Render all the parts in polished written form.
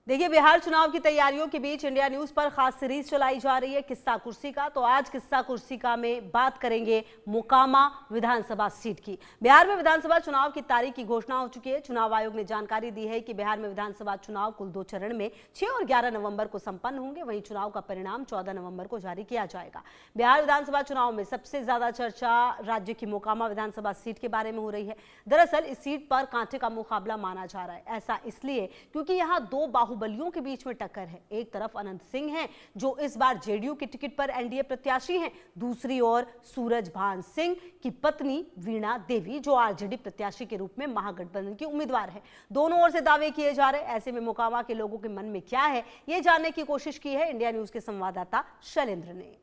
देखिए, बिहार चुनाव की तैयारियों के बीच इंडिया न्यूज पर खास सीरीज चलाई जा रही है किस्सा कुर्सी का। तो आज किस्सा कुर्सी का में बात करेंगे मोकामा विधानसभा सीट की। बिहार में विधानसभा चुनाव की तारीख की घोषणा हो चुकी है। चुनाव आयोग ने जानकारी दी है कि बिहार में विधानसभा चुनाव कुल 2 चरण में 6 और 11 नवंबर को संपन्न होंगे। वहीं चुनाव का परिणाम 14 नवंबर को जारी किया जाएगा। बिहार विधानसभा चुनाव में सबसे ज्यादा चर्चा राज्य की मोकामा विधानसभा सीट के बारे में हो रही है। दरअसल इस सीट पर कांटे का मुकाबला माना जा रहा है। ऐसा इसलिए क्योंकि यहाँ 2 बाहुबलियों के बीच में टक्कर है। एक तरफ अनंत सिंह हैं, जो इस बार जेडीयू की टिकट पर एनडीए प्रत्याशी हैं। दूसरी ओर सूरजभान सिंह की पत्नी वीणा देवी, जो आरजेडी प्रत्याशी के रूप में महागठबंधन की उम्मीदवार है। दोनों ओर से दावे किए जा रहे हैं। ऐसे में मोकामा के लोगों के मन में क्या है, ये जानने की कोशिश की है इंडिया न्यूज के संवाददाता शैलेंद्र ने।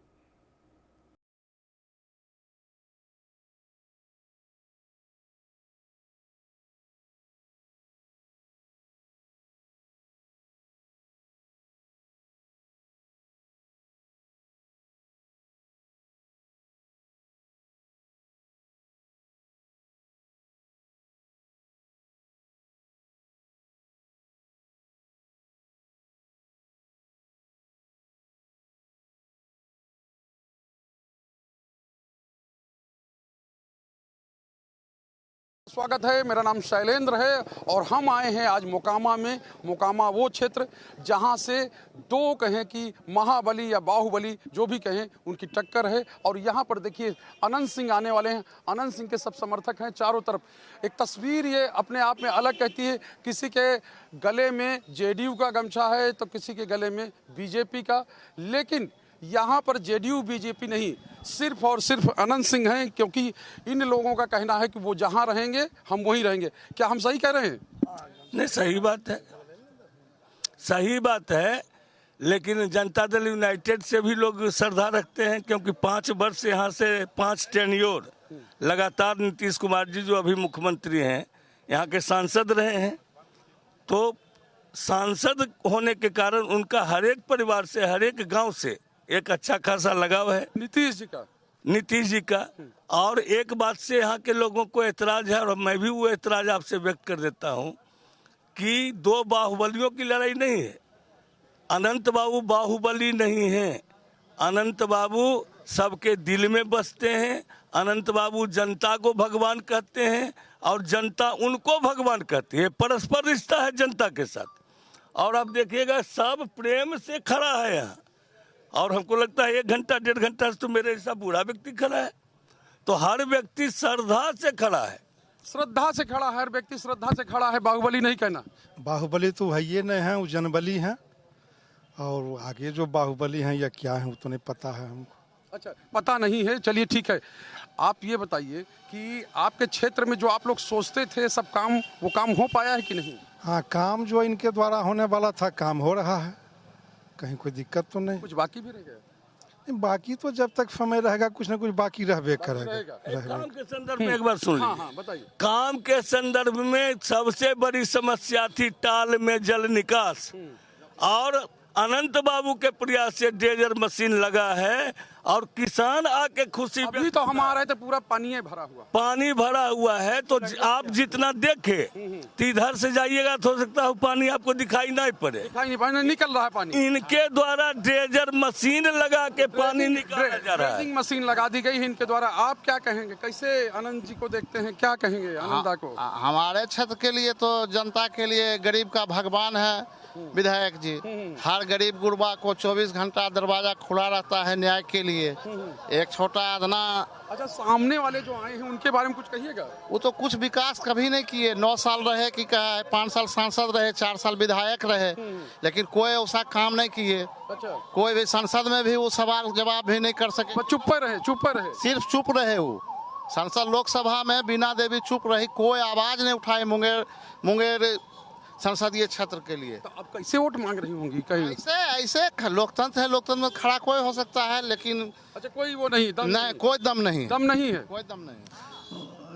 स्वागत है। मेरा नाम शैलेंद्र है और हम आए हैं आज मोकामा में। मोकामा वो क्षेत्र जहां से 2 कहें कि महाबली या बाहुबली जो भी कहें उनकी टक्कर है। और यहां पर देखिए अनंत सिंह आने वाले हैं। अनंत सिंह के सब समर्थक हैं चारों तरफ। एक तस्वीर ये अपने आप में अलग कहती है। किसी के गले में जेडीयू का गमछा है तो किसी के गले में बीजेपी का, लेकिन यहाँ पर जेडीयू बीजेपी नहीं, सिर्फ और सिर्फ अनंत सिंह हैं, क्योंकि इन लोगों का कहना है कि वो जहाँ रहेंगे हम वहीं रहेंगे। क्या हम सही कह रहे हैं? नहीं, सही बात है, सही बात है। लेकिन जनता दल यूनाइटेड से भी लोग श्रद्धा रखते हैं, क्योंकि 5 वर्ष यहाँ से 5 टेन्योर लगातार नीतीश कुमार जी जो अभी मुख्यमंत्री हैं यहाँ के सांसद रहे हैं। तो सांसद होने के कारण उनका हर एक परिवार से, हर एक गांव से एक अच्छा खासा लगाव है नीतीश जी का। और एक बात से यहाँ के लोगों को एतराज है, और मैं भी वो एतराज आपसे व्यक्त कर देता हूँ कि 2 बाहुबलियों की लड़ाई नहीं है। अनंत बाबू बाहुबली नहीं है। अनंत बाबू सबके दिल में बसते हैं। अनंत बाबू जनता को भगवान कहते हैं और जनता उनको भगवान कहती है। परस्पर रिश्ता है जनता के साथ। और आप देखिएगा सब प्रेम से खड़ा है यहाँ। और हमको लगता है 1 घंटा 1.5 घंटा से तो मेरे जैसा बूढ़ा व्यक्ति खड़ा है। तो हर व्यक्ति श्रद्धा से खड़ा है। श्रद्धा से खड़ा है, हर व्यक्ति श्रद्धा से खड़ा है। बाहुबली नहीं कहना। बाहुबली तो है ये नहीं है, वो जनबली हैं। और आगे जो बाहुबली हैं या क्या है वो तो नहीं पता है हमको। अच्छा, पता नहीं है, चलिए ठीक है। आप ये बताइए कि आपके क्षेत्र में जो आप लोग सोचते थे सब काम, वो काम हो पाया है कि नहीं? हाँ, काम जो इनके द्वारा होने वाला था काम हो रहा है। कहीं कोई दिक्कत तो नहीं। कुछ बाकी भी रह गया? बाकी तो जब तक समय रहेगा कुछ ना कुछ बाकी रहबे करेगा। काम के संदर्भ में एक बार सुन लीजिए। हाँ, बताइए। काम के संदर्भ में सबसे बड़ी समस्या थी टाल में जल निकास। और अनंत बाबू के प्रयास से ड्रेजर मशीन लगा है और किसान आके खुशी। अभी तो हम आ रहे थे पूरा पानी भरा हुआ है। तो आप जितना देखे तो इधर से जाइएगा तो हो सकता है पानी आपको दिखाई नहीं पड़े। निकल रहा है पानी। इनके द्वारा ड्रेजर मशीन लगा के पानी निकाला जा रहा है। मशीन लगा दी गई है इनके द्वारा। आप क्या कहेंगे, कैसे अनंत जी को देखते हैं, क्या कहेंगे आनंदा को? हमारे क्षेत्र के लिए तो जनता के लिए गरीब का भगवान है विधायक जी। हर गरीब गुरबा को 24 घंटा दरवाजा खुला रहता है न्याय के लिए। एक छोटा आदना। अच्छा, सामने वाले जो आए हैं उनके बारे में कुछ कहिएगा। वो तो कुछ विकास कभी नहीं किए। 9 साल रहे कि 5 साल सांसद रहे, 4 साल विधायक रहे, लेकिन कोई ऐसा काम नहीं किए। अच्छा, कोई भी संसद में भी वो सवाल जवाब भी नहीं कर सके। चुप रहे, सिर्फ चुप रहे। वो संसद लोकसभा में वीणा देवी चुप रही, कोई आवाज नहीं उठाए मुंगेर संसदीय क्षेत्र के लिए। तो आप कैसे वोट मांग रही होंगी? कहीं ऐसे लोकतंत्र है, लोकतंत्र में खड़ा कोई हो सकता है, लेकिन अच्छा कोई वो नहीं, नहीं, कोई दम नहीं है। कोई दम नहीं।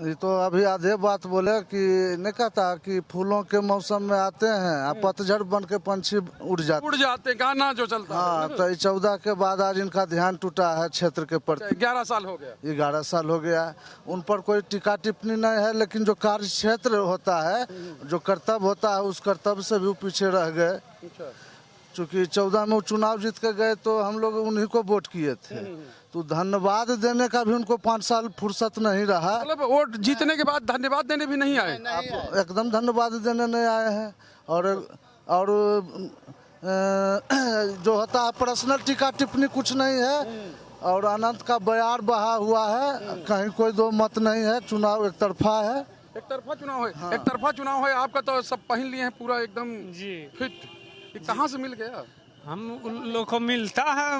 ये तो अभी आधे बात बोले कि नहीं कहता कि फूलों के मौसम में आते हैं, पतझड़ बन के पंछी उड़ जाते हैं, गाना जो चलता है। हाँ, तो 14 के बाद आज इनका ध्यान टूटा है क्षेत्र के प्रति। 11 साल हो गया। 11 साल हो गया। उन पर कोई टीका टिप्पणी नहीं है, लेकिन जो कार्य क्षेत्र होता है, जो कर्तव्य होता है, उस कर्तव्य से भी पीछे रह गए। चूँकि 14 में वो चुनाव जीत के गए तो हम लोग उन्हीं को वोट किए थे। तो धन्यवाद देने का भी उनको 5 साल फुर्सत नहीं रहा। मतलब वोट जीतने के बाद धन्यवाद देने भी नहीं आए? एकदम धन्यवाद देने नहीं आए हैं। और जो होता है पर्सनल टीका टिप्पणी कुछ नहीं है। और अनंत का बयार बहा हुआ है, कहीं कोई दो मत नहीं है। चुनाव एक तरफा है। एक तरफा चुनाव है? हाँ। एक तरफा चुनाव है। आपका तो सब पहन लिए हैं पूरा एकदम जी फिट। ये कहाँ से मिल गया? हम लोग को मिलता है,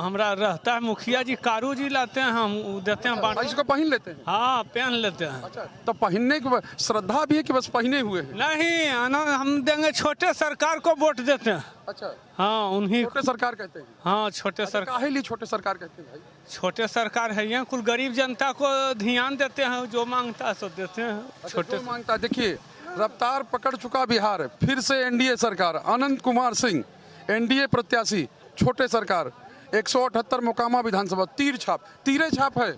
हमरा रहता है मुखिया जी, कारू जी लाते हैं, हम देते हैं बांट। इसको पहन लेते हैं? हाँ पहन लेते हैं। अच्छा, तो पहनने की श्रद्धा भी है कि बस पहने हुए हैं? नहीं हम देंगे, छोटे सरकार को वोट देते हैं। अच्छा, हाँ उन्हीं छोटे सरकार कहते हैं? हाँ छोटे सरकार। काहे लिए छोटे सरकार कहते हैं भाई? छोटे सरकार है, यहाँ कुल गरीब जनता को ध्यान देते हैं, जो मांगता है सो देते हैं। छोटे मांगता है। देखिए, रफ्तार पकड़ चुका बिहार, फिर से एनडीए सरकार। अनंत कुमार सिंह एनडीए प्रत्याशी, छोटे सरकार, 178 मोकामा विधानसभा। तीर छाप, तीरे छाप है?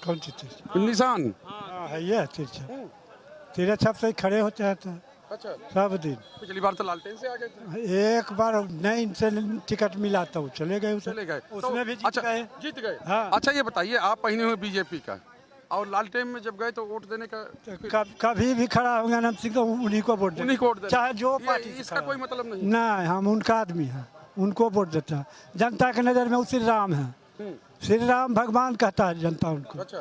कौन सी चीज? निशान है ये तीर छाप। तीर छाप से खड़े होते हैं। अच्छा, सब दिन। पिछली बार तो लालटेन से आ गए थे। एक बार नहीं इनसे टिकट मिला तो चले गए। चले गए उसमें भी जीत गए। जीत गए। हाँ। अच्छा, ये बताइए, आप पहने हुए बीजेपी का और लालटेन में जब गए तो वोट देने का? कभी भी खड़ा होंगे अनंत सिंह तो उन्हीं को वोट उन्हीं को वोट देना, चाहे जो पार्टी। इसका कोई मतलब नहीं? नहीं, हम उनका आदमी हैं, उनको वोट देता है। जनता के नजर में वो श्री राम है। श्री राम भगवान कहता है जनता उनको। अच्छा,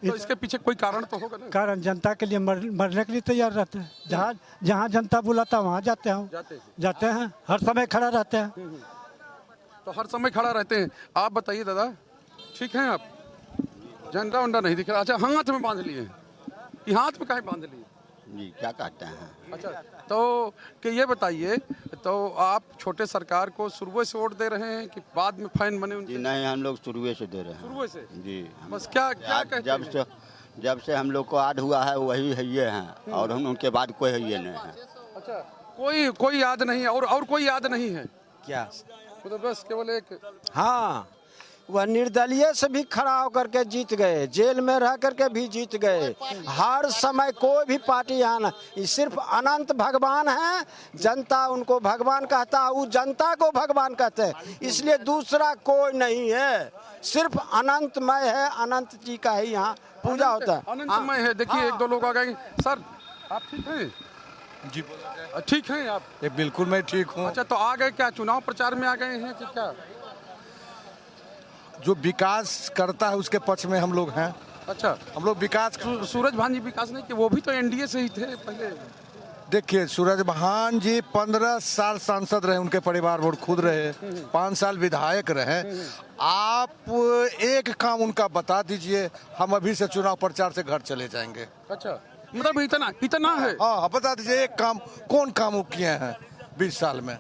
तो इसके पीछे कोई कारण तो होगा ना? कारण जनता के लिए मरने के लिए तैयार रहते हैं। जहाँ जनता बुलाता है वहाँ जाते हैं। हर समय खड़ा रहते हैं। तो हर समय खड़ा रहते हैं। आप बताइए दादा, ठीक है आप? झंडा उंडा नहीं दिख रहा। अच्छा, हाथ में बांध लिए? ये हाथ में काहे बांध लिए जी? क्या कहते हैं? अच्छा, तो कि ये बताइए, तो आप छोटे सरकार को शुरू से वोट दे रहे हैं कि बाद में फैन बने उनके? जी नहीं, हम लोग शुरू से दे रहे हैं। शुरू से? जी। बस क्या कहते हैं? जब से हम लोग को याद हुआ है वही है ये हैं, और हम उनके बाद कोई है ये नहीं है। अच्छा, कोई याद नहीं है? और कोई याद नहीं है क्या? तो बस केवल एक। हाँ, वह निर्दलीय से भी खड़ा होकर के जीत गए, जेल में रह करके भी जीत गए। हर समय कोई भी पार्टी यहाँ ना, सिर्फ अनंत भगवान है। जनता उनको भगवान कहता है, वो जनता को भगवान कहते हैं। इसलिए दूसरा कोई नहीं है, सिर्फ अनंतमय है। अनंत जी का ही यहाँ पूजा होता है। अनंतमय है। देखिए, एक दो लोग आ गए। सर, आप ठीक हैं? जी ठीक हैं आप? बिल्कुल मैं ठीक हूँ। अच्छा, तो आ गए क्या? चुनाव प्रचार में आ गए हैं कि क्या? जो विकास करता है उसके पक्ष में हम लोग हैं। अच्छा, हम लोग विकास। सूरज भान जी विकास नहीं कि वो भी तो एनडीए से ही थे पहले। देखिए, सूरज भान जी 15 साल सांसद रहे, उनके परिवार वोट खुद रहे, 5 साल विधायक रहे। आप एक काम उनका बता दीजिए, हम अभी से चुनाव प्रचार से घर चले जाएंगे। अच्छा, मतलब इतना है? हाँ, बता दीजिए एक काम, कौन काम वो किए हैं 20 साल में?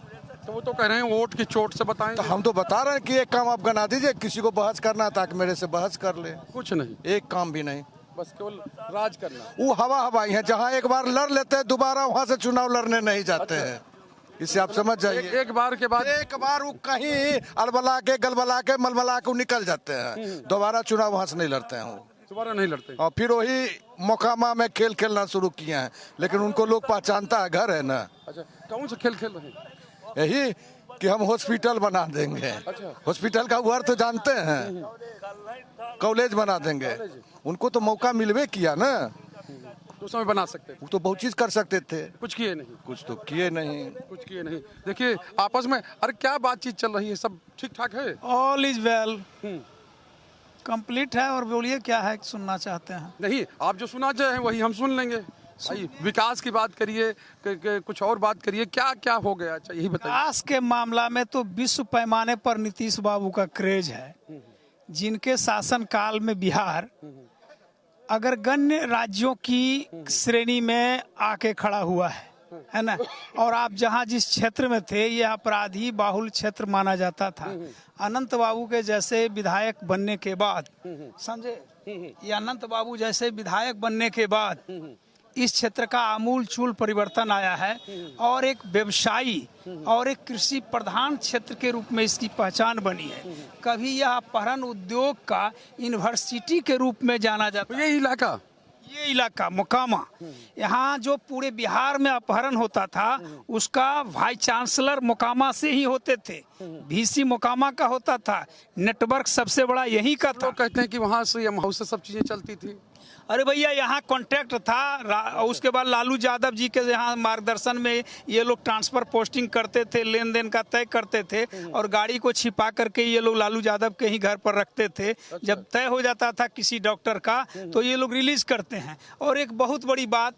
तो वो तो कह रहे हैं वोट की चोट से बताएं। तो हम तो बता रहे हैं कि एक काम आप गना दीजिए। किसी को बहस करना ताकि मेरे से बहस कर ले। कुछ नहीं, एक काम भी नहीं, बस केवल राज करना। वो हवाई है, जहाँ एक बार लड़ लेते हैं दोबारा वहाँ से चुनाव लड़ने नहीं जाते हैं। इससे आप समझ जाइए। एक बार के बाद एक बार वो कहीं अलबला के गलबला के मलमला के निकल जाते हैं, दोबारा चुनाव वहाँ से नहीं लड़ते हैं। दोबारा नहीं लड़ते। और फिर वही मोकामा में खेल खेलना शुरू किए हैं, लेकिन उनको लोग पहचानता है, घर है ना। अच्छा, कौन सा खेल खेल रहे हैं? यही कि हम हॉस्पिटल बना देंगे। अच्छा, हॉस्पिटल का वर्थ तो जानते हैं, कॉलेज बना देंगे। उनको तो मौका मिलवे किया ना, तो समय बना सकते थे। वो तो बहुत चीज कर सकते थे, कुछ किए नहीं। कुछ तो किए नहीं। कुछ किए नहीं। देखिए, आपस में अरे क्या बातचीत चल रही है? सब ठीक ठाक है? ऑल इज वेल, कंप्लीट है। और बोलिए क्या है, सुनना चाहते हैं? नहीं, आप जो सुना चाहे वही हम सुन लेंगे। विकास की बात करिए, कुछ और बात करिए, क्या क्या हो गया? अच्छा, यही बताइए। विकास के मामला में तो विश्व पैमाने पर नीतीश बाबू का क्रेज है, जिनके शासन काल में बिहार अगर गण्य राज्यों की श्रेणी में आके खड़ा हुआ है ना। और आप जहां जिस क्षेत्र में थे, यह अपराधी बाहुल क्षेत्र माना जाता था। अनंत बाबू के जैसे विधायक बनने के बाद, समझे, ये अनंत बाबू जैसे विधायक बनने के बाद इस क्षेत्र का आमूल चूल परिवर्तन आया है। और एक व्यवसायी और एक कृषि प्रधान क्षेत्र के रूप में इसकी पहचान बनी है। कभी यह अपहरण उद्योग का यूनिवर्सिटी के रूप में जाना जाता है। ये इलाका ये इलाका मोकामा, यहाँ जो पूरे बिहार में अपहरण होता था उसका वाइस चांसलर मोकामा से ही होते थे, VC मोकामा का होता था, नेटवर्क सबसे बड़ा यही का था। लोग कहते हैं कि वहाँ से एम हाउस से सब चीजें चलती थी। अरे भैया यहाँ कॉन्ट्रैक्ट था, उसके बाद लालू यादव जी के यहाँ मार्गदर्शन में ये लोग ट्रांसफर पोस्टिंग करते थे, लेन देन का तय करते थे और गाड़ी को छिपा करके ये लोग लालू यादव के ही घर पर रखते थे। जब तय हो जाता था किसी डॉक्टर का तो ये लोग रिलीज करते हैं। और एक बहुत बड़ी बात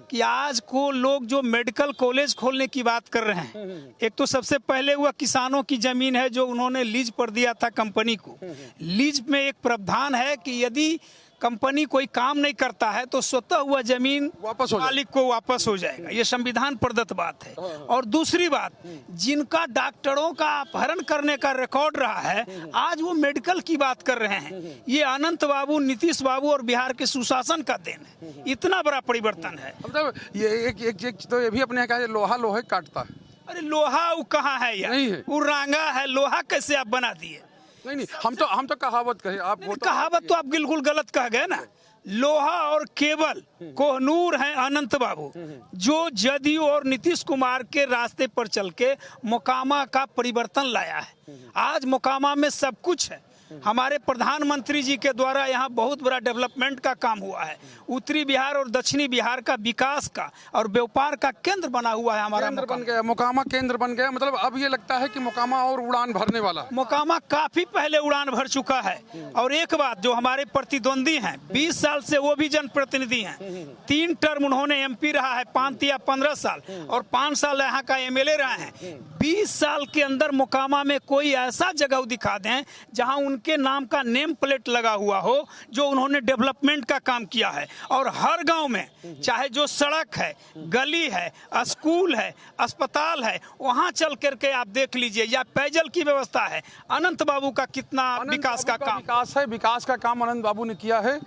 कि आज को लोग जो मेडिकल कॉलेज खोलने की बात कर रहे हैं, एक तो सबसे पहले हुआ किसानों की जमीन है जो उन्होंने लीज पर दिया था कंपनी को। लीज में एक प्रावधान है कि यदि कंपनी कोई काम नहीं करता है तो स्वतः हुआ जमीन मालिक को वापस हो जाएगा, ये संविधान प्रदत्त बात है। और दूसरी बात, जिनका डॉक्टरों का अपहरण करने का रिकॉर्ड रहा है, आज वो मेडिकल की बात कर रहे हैं। ये अनंत बाबू, नीतीश बाबू और बिहार के सुशासन का देन है। इतना बड़ा परिवर्तन है। मतलब ये एक तो ये भी अपने यहाँ का लोहा लोहे काटता है। अरे लोहा वो कहाँ है यार, वो रांगा है, लोहा कैसे आप बना दिए? नहीं, हम तो कहावत कहे, आप कहावत तो आप बिल्कुल गलत कह गए ना। लोहा और केबल कोहनूर हैं अनंत बाबू, जो जदयू और नीतीश कुमार के रास्ते पर चल के मोकामा का परिवर्तन लाया है। आज मोकामा में सब कुछ है। हमारे प्रधानमंत्री जी के द्वारा यहाँ बहुत बड़ा डेवलपमेंट का काम हुआ है। उत्तरी बिहार और दक्षिणी बिहार का विकास का और व्यापार का केंद्र बना हुआ है। हमारा केंद्र बन गया, मोकामा केंद्र बन गया। मतलब अब ये लगता है कि मोकामा और उड़ान भरने वाला। मोकामा काफी पहले उड़ान भर चुका है। और एक बात, जो हमारे प्रतिद्वंदी हैं 20 साल से वो भी जनप्रतिनिधि हैं, 3 टर्म उन्होंने MP रहा है, 5 या 15 साल, और 5 साल यहाँ का MLA रहे हैं। 20 साल के अंदर मोकामा में कोई ऐसा जगह दिखा दें जहाँ उनके नाम का नेम प्लेट लगा हुआ हो, जो उन्होंने डेवलपमेंट का काम किया है। और हर गांव में चाहे जो सड़क है, गली है, स्कूल है, अस्पताल है, वहां चल करके आप देख लीजिए, या पेयजल की व्यवस्था है। अनंत बाबू का कितना विकास का काम, विकास का काम अनंत बाबू ने किया है।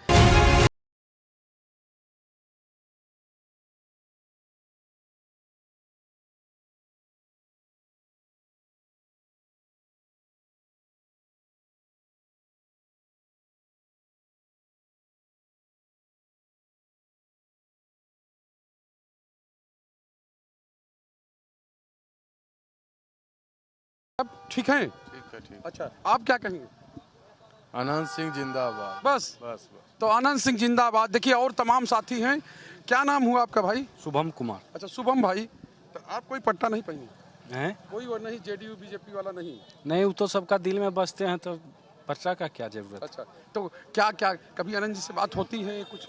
अब ठीक है? ठीक। अच्छा, आप क्या कहेंगे? अनंत सिंह जिंदाबाद। बस। तो अनंत सिंह जिंदाबाद। देखिए और तमाम साथी हैं। क्या नाम हुआ आपका भाई? शुभम कुमार। अच्छा शुभम भाई, तो आप कोई पट्टा नहीं पहने हैं? कोई वो नहीं, JDU BJP वाला नहीं? वो तो सबका दिल में बसते हैं, तो पर्चा का क्या जरूरत? अच्छा, तो क्या कभी अनंत जी से बात होती है कुछ?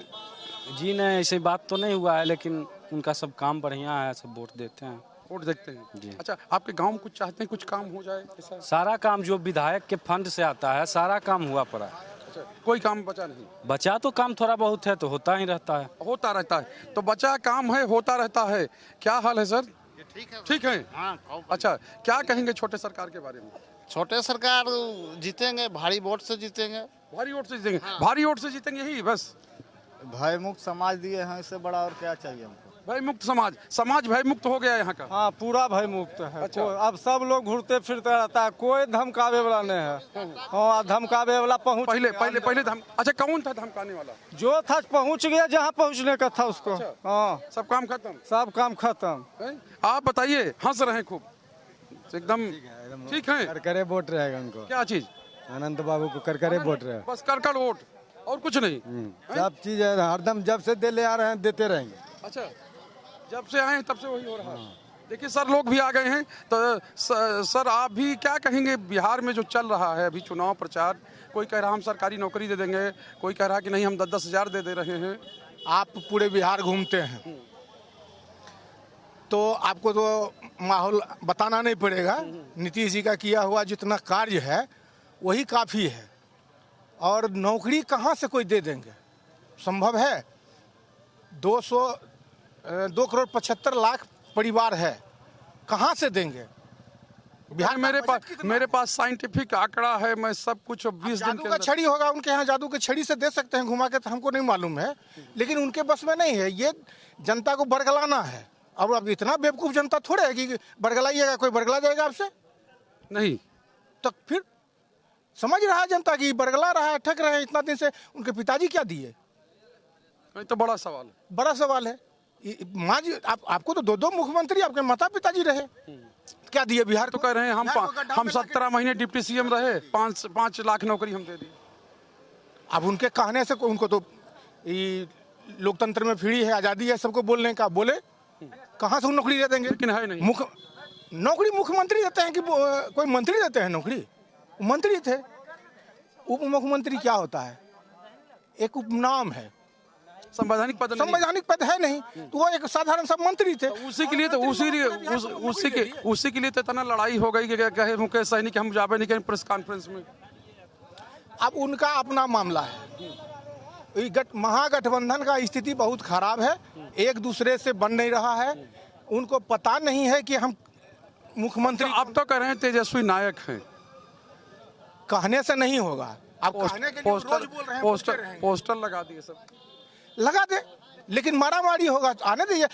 जी नहीं, ऐसी बात तो नहीं हुआ है, लेकिन उनका सब काम बढ़िया है, सब वोट देते हैं। वोट देखते हैं जी। अच्छा, आपके गांव में कुछ चाहते हैं, कुछ काम हो जाए ऐसा? सारा काम जो विधायक के फंड से आता है, सारा काम हुआ पड़ा। अच्छा, कोई काम बचा नहीं? बचा तो काम थोड़ा बहुत है, तो होता ही रहता है। होता रहता है, तो बचा काम है, होता रहता है। क्या हाल है सर? ठीक है। हाँ। अच्छा, क्या कहेंगे छोटे सरकार के बारे में? छोटे सरकार जीतेंगे, भारी वोट से जीतेंगे। भारी वोट से जीतेंगे? हाँ। भारी वोट से जीतेंगे, यही बस? भय मुक्त समाज दिए हैं, इससे बड़ा और क्या चाहिए हमको? भय मुक्त समाज भय मुक्त हो गया यहाँ का। हाँ, पूरा भय मुक्त है। अच्छा। अब सब लोग घूरते फिरते रहता है, कोई धमकावे वाला नहीं है। हाँ, धमकावे वाला पहले अच्छा, कौन था धमकाने वाला? जो था पहुँच गया जहाँ पहुँचने का था उसको। अच्छा। हाँ, सब काम खत्म? सब काम खत्म। आप बताइए, हंस रहे हैं खूब एकदम? ठीक है, करकरे वोट रहेगा उनको। क्या चीज? अनंत बाबू को करकरे वोट रहेगा, बस करकड़ वोट, और कुछ नहीं? सब चीज है, हरदम जब से दे ले आ रहे हैं देते रहेंगे। अच्छा, जब से आए हैं तब से वही हो रहा है। देखिए सर, लोग भी आ गए हैं, तो सर आप भी क्या कहेंगे? बिहार में जो चल रहा है अभी चुनाव प्रचार, कोई कह रहा हम सरकारी नौकरी दे देंगे, कोई कह रहा कि नहीं हम 10-10 हज़ार दे रहे हैं। आप पूरे बिहार घूमते हैं तो आपको तो माहौल बताना नहीं पड़ेगा। नीतीश जी का किया हुआ जितना कार्य है वही काफ़ी है। और नौकरी कहाँ से कोई दे देंगे? संभव है? 2 करोड़ 75 लाख परिवार है, कहाँ से देंगे? बिहार मेरे पास साइंटिफिक आंकड़ा है, मैं सब कुछ 20 दिन जादू का छड़ी होगा उनके यहाँ, जादू के छड़ी से दे सकते हैं घुमा के, तो हमको नहीं मालूम है, लेकिन उनके बस में नहीं है। ये जनता को बरगलाना है। और अब इतना बेवकूफ़ जनता थोड़े है कि बरगलाइएगा, कोई बरगला जाएगा आपसे? नहीं। तो फिर समझ रहा है जनता की बरगला रहा है, ठग रहे हैं इतना दिन से। उनके पिताजी क्या दिए? तो बड़ा सवाल है। बड़ा सवाल है। माँ जी आपको तो 2 मुख्यमंत्री आपके माता पिताजी रहे, क्या दिए बिहार तो कह रहे हैं हम 17 महीने डिप्टी सीएम रहे, 5 लाख नौकरी हम दे दी। अब उनके कहने से उनको तो लोकतंत्र में फ्री है, आजादी है सबको बोलने का, बोले कहाँ से नौकरी दे देंगे? लेकिन है नहीं नौकरी मुख्यमंत्री देते हैं कि कोई मंत्री देते हैं नौकरी? मंत्री थे। उप मुख्यमंत्री क्या होता है? एक उपनाम है, संवैधानिक पद है नहीं, तो वो एक साधारण सा मंत्री थे। उसी के लिए तो उसी के लिए तो इतना लड़ाई हो गई कि कहे मुकेश सहनी कि हम जावे नहीं करें प्रेस कॉन्फ्रेंस में। अब उनका अपना मामला है। महागठबंधन का स्थिति बहुत खराब है, एक दूसरे से बन नहीं रहा है, उनको पता नहीं है कि हम मुख्यमंत्री। अब तो कह रहे हैं तेजस्वी नायक हैं, कहने से नहीं होगा। अब कहने के लिए रोज बोल रहे हैं, पोस्टर लगा दिए, सब लगा दे, लेकिन मारामारी होगा। आने दीजिए,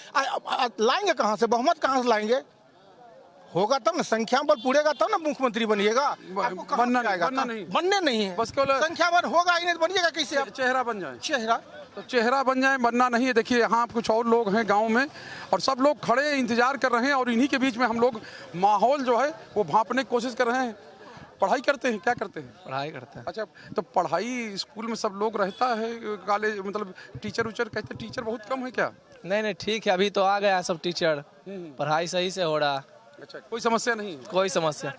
लाएंगे कहाँ से? बहुमत कहाँ से लाएंगे? होगा तब ना, संख्या बल पूरेगा तब ना मुख्यमंत्री बनिएगा। बनने नहीं है, बस संख्या बल होगा ही नहीं, बनिएगा कैसे? चेहरा बन जाए, चेहरा बन जाए, बनना नहीं है। देखिए यहाँ कुछ और लोग हैं गांव में और सब लोग खड़े इंतजार कर रहे हैं और इन्हीं के बीच में हम लोग माहौल जो है वो भांपने की कोशिश कर रहे हैं। पढ़ाई करते हैं, क्या करते हैं? पढ़ाई करते हैं। अच्छा, तो पढ़ाई स्कूल में सब लोग रहता है, कॉलेज मतलब टीचर कहते हैं टीचर बहुत कम है क्या? नहीं ठीक है, अभी तो आ गया सब टीचर, पढ़ाई सही से हो रहा। अच्छा, कोई समस्या नहीं? कोई समस्या,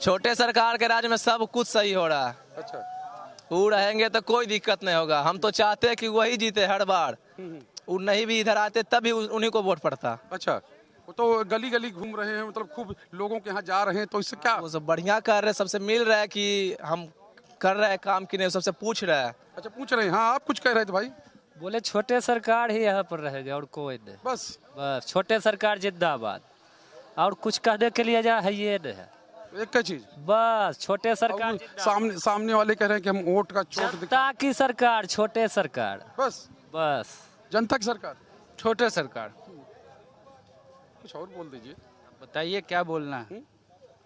छोटे सरकार के राज में सब कुछ सही हो रहा है। अच्छा, वो रहेंगे तो कोई दिक्कत नहीं होगा। हम तो चाहते हैं कि वही जीते हर बार, वो नहीं भी इधर आते तभी उन्हीं को वोट पड़ता। अच्छा, वो तो गली गली घूम रहे हैं, मतलब खूब लोगों के यहाँ जा रहे हैं, तो इससे क्या? वो सब बढ़िया कर रहे हैं, सबसे मिल रहा है कि हम कर रहे हैं काम कि नहीं, सबसे पूछ रहा है। अच्छा, पूछ रहे हैं। हाँ, आप कुछ कह रहे थे भाई? बोले छोटे सरकार ही यहाँ पर रहेगा और कोई नहीं, बस छोटे सरकार जिंदाबाद, और कुछ कहने के लिए जा है ये नहीं है। एक का चीज बस छोटे सरकार, सामने वाले कह रहे हैं कि हम वोट का चोट जनता की सरकार, छोटे सरकार, बस जनता की सरकार, छोटे सरकार। कुछ और बोल दीजिए, बताइए क्या बोलना है?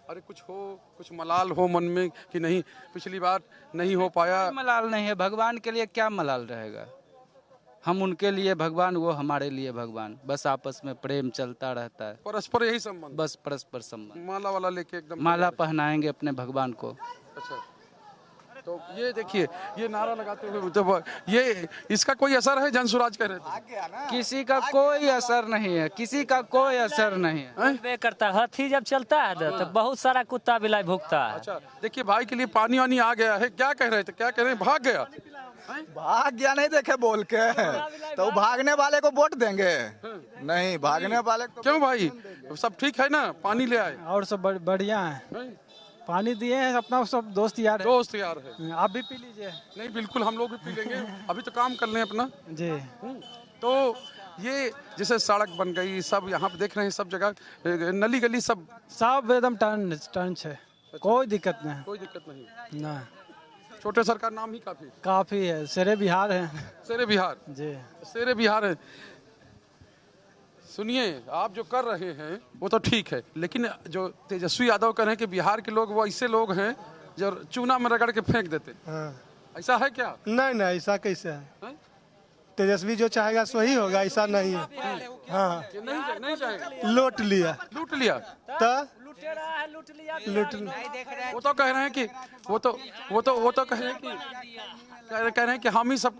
अरे कुछ मलाल हो मन में कि नहीं पिछली बार नहीं हो पाया? मलाल नहीं है, भगवान के लिए क्या मलाल रहेगा? हम उनके लिए भगवान, वो हमारे लिए भगवान, बस आपस में प्रेम चलता रहता है, परस्पर यही संबंध, बस परस्पर संबंध। माला वाला लेके एकदम माला पहनाएंगे अपने भगवान को। अच्छा, तो ये देखिए, ये नारा लगाते हुए तो ये इसका कोई असर है? जनसुराज कह रहे थे किसी का कोई असर नहीं है, किसी का कोई असर नहीं है। करता हाथी जब चलता है तो बहुत सारा कुत्ता बिलाई भुगता है। अच्छा, देखिए भाई के लिए पानी वानी आ गया है, क्या कह रहे थे? क्या कह रहे हैं? भाग गया? भाग गया नहीं देखे बोल के, तो भागने वाले को वोट देंगे? नहीं, भागने वाले को क्यों भाई? सब ठीक है ना? पानी ले आए और सब बढ़िया है, पानी दिए हैं, अपना सब दोस्त यार है। आप भी पी लीजिए। नहीं, बिल्कुल हम लोग भी पी लेंगे, अभी तो काम कर लें अपना जी। तो ये जैसे सड़क बन गई, सब यहाँ पे देख रहे हैं, सब जगह नली गली सब एकदम टर्न है, कोई दिक्कत नहीं, कोई दिक्कत नहीं ना। छोटे सरकार नाम ही काफी है, शेरे बिहार है। शेरे बिहार जी, शेरे बिहार है। सुनिए, आप जो कर रहे हैं वो तो ठीक है, लेकिन जो तेजस्वी यादव कह रहे हैं कि बिहार के लोग वो ऐसे लोग हैं जो चूना में रगड़ के फेंक देते। ऐसा है क्या? नहीं, ऐसा कैसे है? तेजस्वी जो चाहेगा सो ही होगा, ऐसा नहीं है। हाँ, नहीं चाहेगा। लूट लिया तो लूट वो तो कह रहे हैं कि वो तो कह रहे हैं कि हम ही सब